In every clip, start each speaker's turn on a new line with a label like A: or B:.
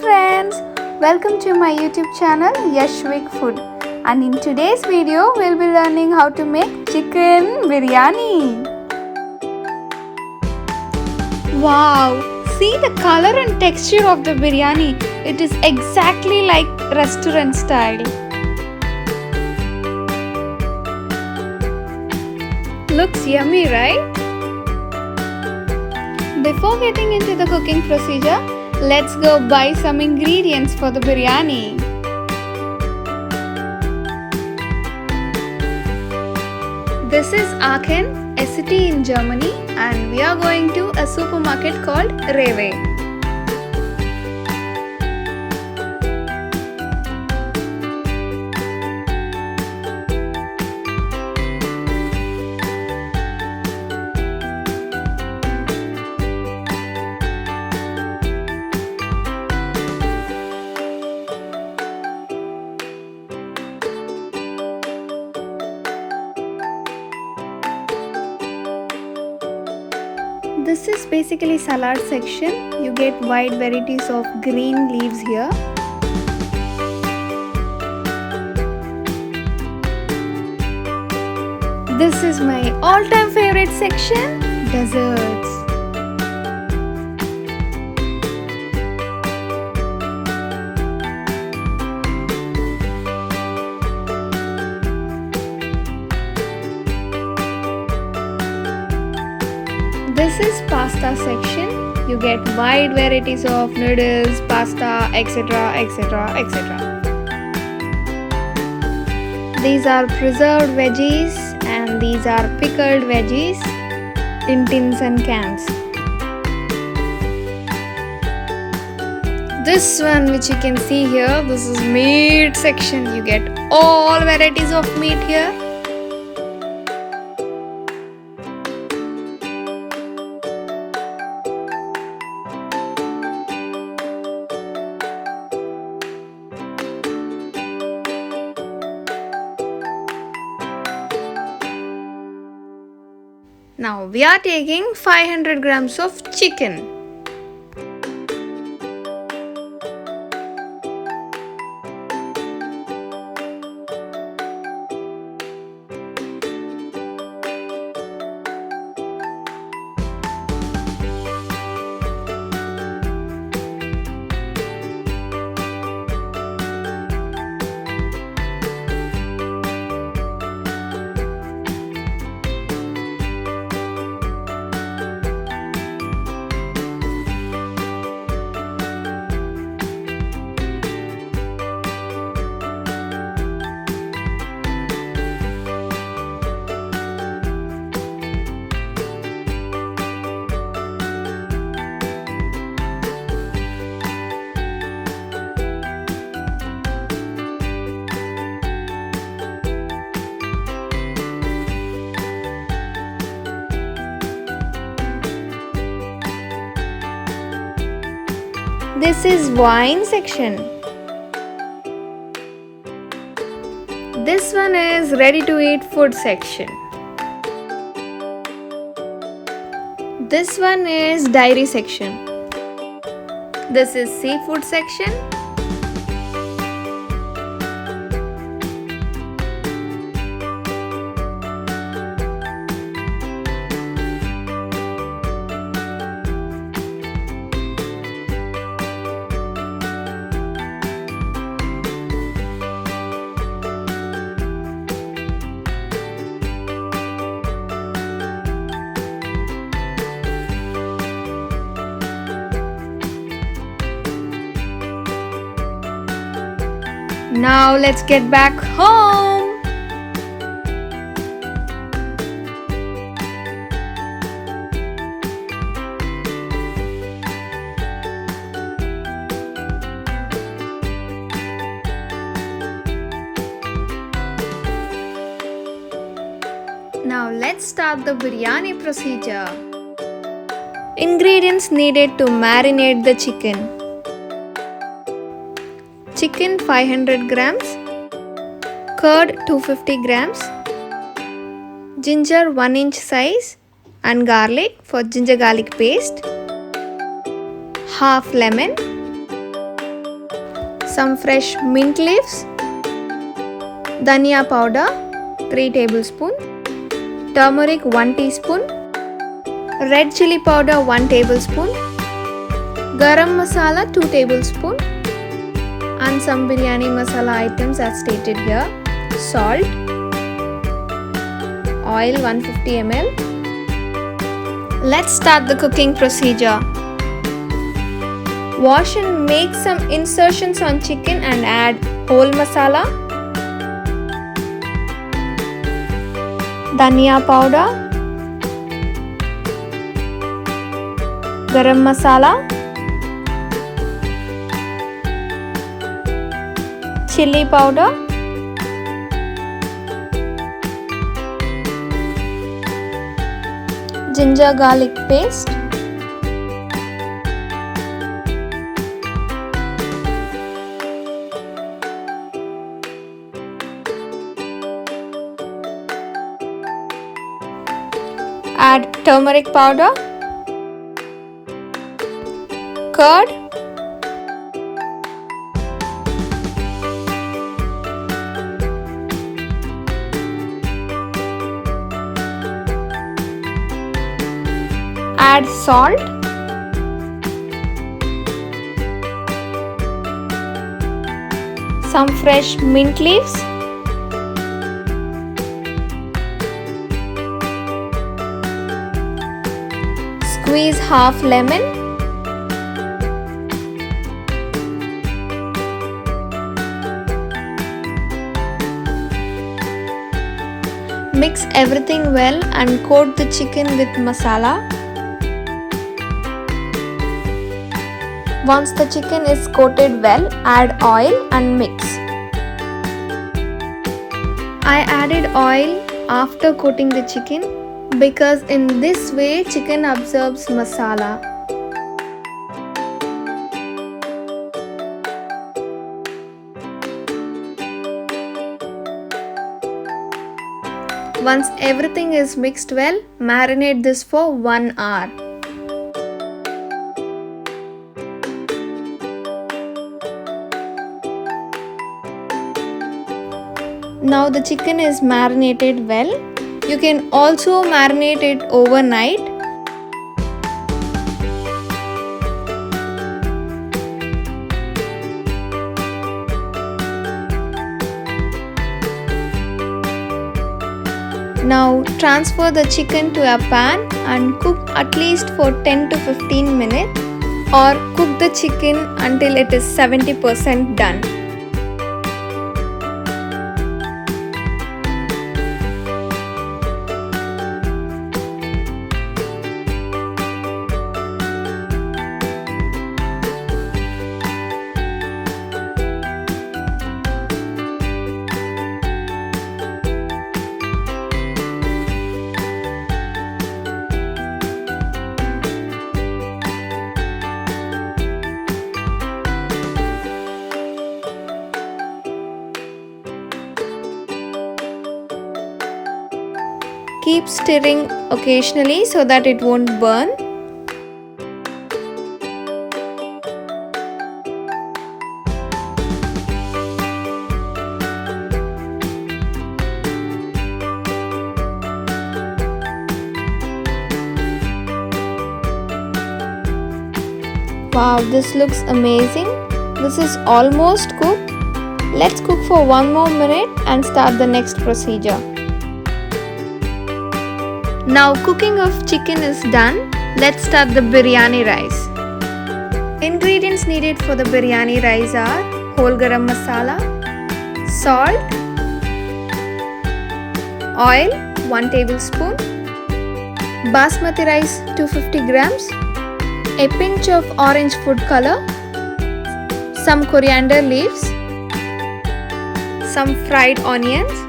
A: friends, welcome to my YouTube channel YASHVIK Food, and in today's video we'll be learning how to make chicken biryani. Wow, see the color and texture of the biryani. It is exactly like restaurant style. Looks yummy, right? Before getting into the cooking procedure, let's go buy some ingredients for the biryani. This is Aachen, a city in Germany, and we are going to a supermarket called Rewe. This is basically salad section. You get wide varieties of green leaves here. This is my all-time favorite section, desserts. This is pasta section. You get wide varieties of noodles, pasta, etc, etc, etc. These are preserved veggies and these are pickled veggies in tins and cans. This one which you can see here, this is meat section. You get all varieties of meat here. Now we are taking 500 grams of chicken. This is wine section. This one is ready to eat food section. This one is dairy section. This is seafood section. Now let's get back home. Now let's start the biryani procedure. Ingredients needed to marinate the chicken. Chicken 500 grams, curd 250 grams, ginger 1 inch size and garlic for ginger garlic paste, half lemon, some fresh mint leaves, Daniya powder 3 tablespoon, turmeric 1 teaspoon, red chilli powder 1 tablespoon, Garam masala 2 tablespoon, and some biryani masala items as stated here. Salt, oil 150 ml. Let's start the cooking procedure. Wash and make some insertions on chicken and add whole masala, Daniya powder, Garam masala, chilli powder, ginger garlic paste, add turmeric powder, curd, add salt, some fresh mint leaves, squeeze half lemon, mix everything well and coat the chicken with masala. Once the chicken is coated well, add oil and mix. I added oil after coating the chicken because in this way chicken absorbs masala. Once everything is mixed well, marinate this for 1 hour. Now the chicken is marinated well. You can also marinate it overnight. Now transfer the chicken to a pan and cook at least for 10 to 15 minutes, or cook the chicken until it is 70% done. Keep stirring occasionally so that it won't burn. Wow, this looks amazing. This is almost cooked. Let's cook for 1 more minute and start the next procedure. Now cooking of chicken is done. Let's start the biryani rice. Ingredients needed for the biryani rice are whole garam masala, salt, oil 1 tablespoon, basmati rice 250 grams, a pinch of orange food color, some coriander leaves, some fried onions,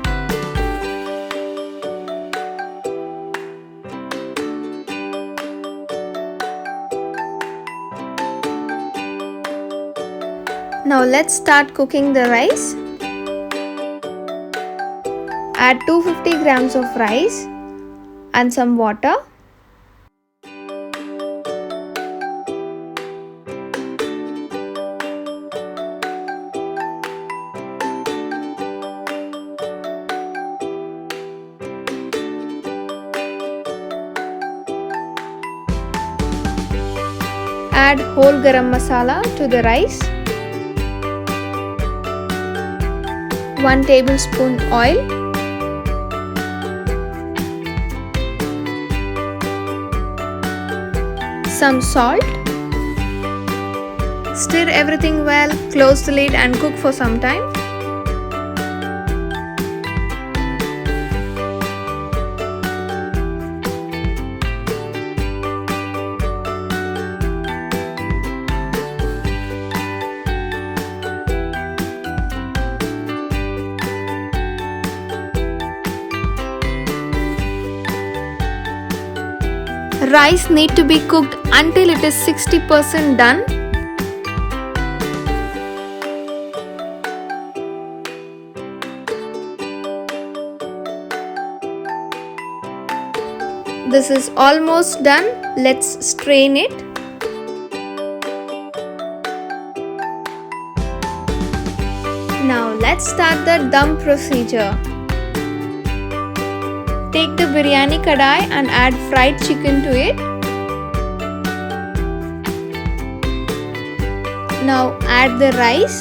A: Now let's start cooking the rice. Add 250 grams of rice and some water. add whole garam masala to the rice. 1 tablespoon oil. Some salt. Stir everything well, close the lid and cook for some time. Rice need to be cooked until it is 60% done. This is almost done. Let's strain it. Now let's start the dum procedure. Take the biryani kadai and add fried chicken to it. Now add the rice.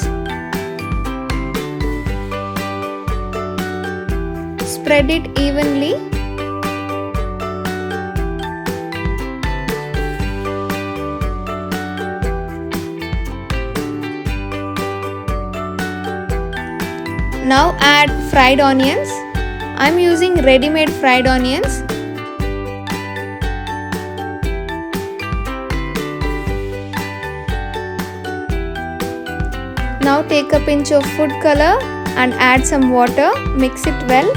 A: Spread it evenly. Now add fried onions. I'm using ready-made fried onions. Now take a pinch of food color and add some water. Mix it well.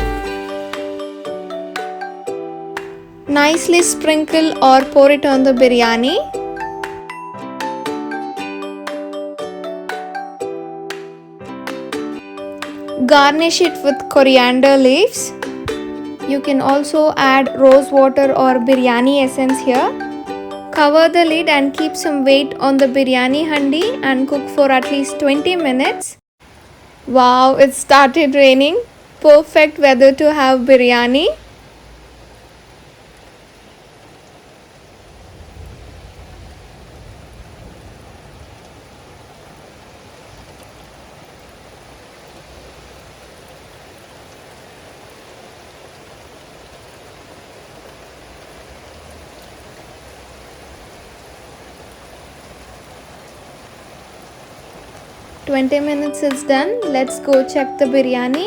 A: Nicely sprinkle or pour it on the biryani. Garnish it with coriander leaves. You can also add rose water or biryani essence here. Cover the lid and keep some weight on the biryani handi and cook for at least 20 minutes. Wow, it started raining. Perfect weather to have biryani. Twenty minutes is done. Let's go check the biryani.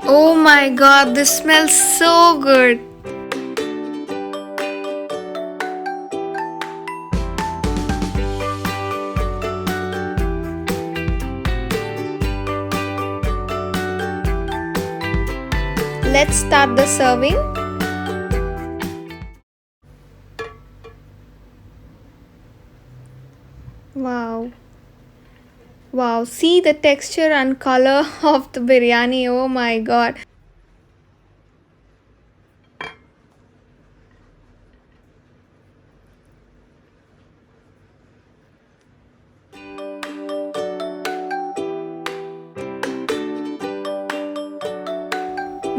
A: Oh my god, this smells so good. Let's start the serving. Wow. Wow, see the texture and color of the biryani. Oh my god.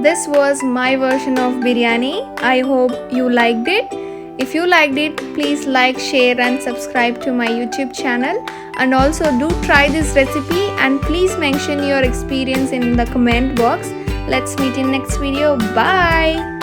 A: This was my version of biryani. I hope you liked it. If you liked it, please like, share and subscribe to my YouTube channel. And also do try this recipe and please mention your experience in the comment box. Let's meet in next video. Bye.